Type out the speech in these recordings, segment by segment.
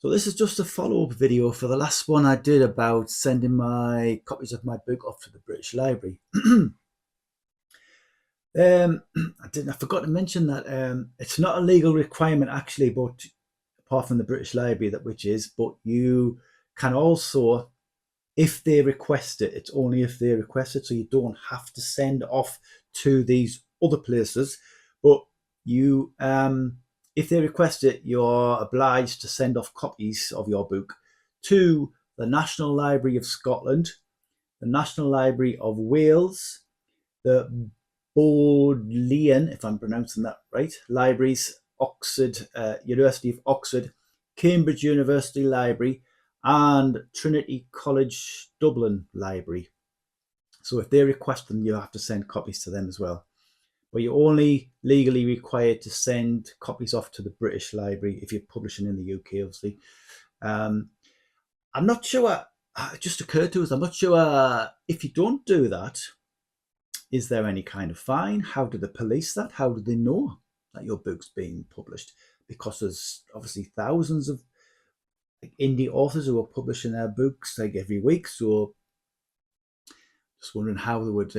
So this is just a follow-up video for the last one I did about sending my copies of my book off to the British Library. I forgot to mention that it's not a legal requirement actually, but apart from the British Library, which is, but you can also, if they request it, it's only if they request it, so you don't have to send off to these other places. But you, if they request it, you're obliged to send off copies of your book to the National Library of Scotland, the National Library of Wales, the Bodleian, if I'm pronouncing that right, libraries, Oxford, University of Oxford, Cambridge University Library, and Trinity College Dublin Library. So if they request them, you have to send copies to them as well. But you're only legally required to send copies off to the British Library if you're publishing in the UK, obviously. Um, I'm not sure, it just occurred to us, I'm not sure if you don't do that, is there any kind of fine? How do they police that? How do they know that your book's being published? Because there's obviously thousands of indie authors who are publishing their books like every week. So just wondering how they would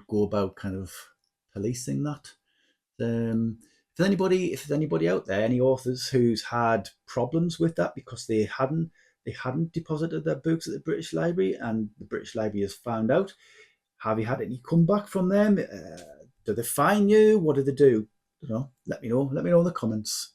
go about kind of policing that. If there's anybody out there, any authors who's had problems with that because they hadn't deposited their books at the British Library and the British Library has found out, have you had any comeback from them? Do they fine you? What do they do? Let me know. Let me know in the comments.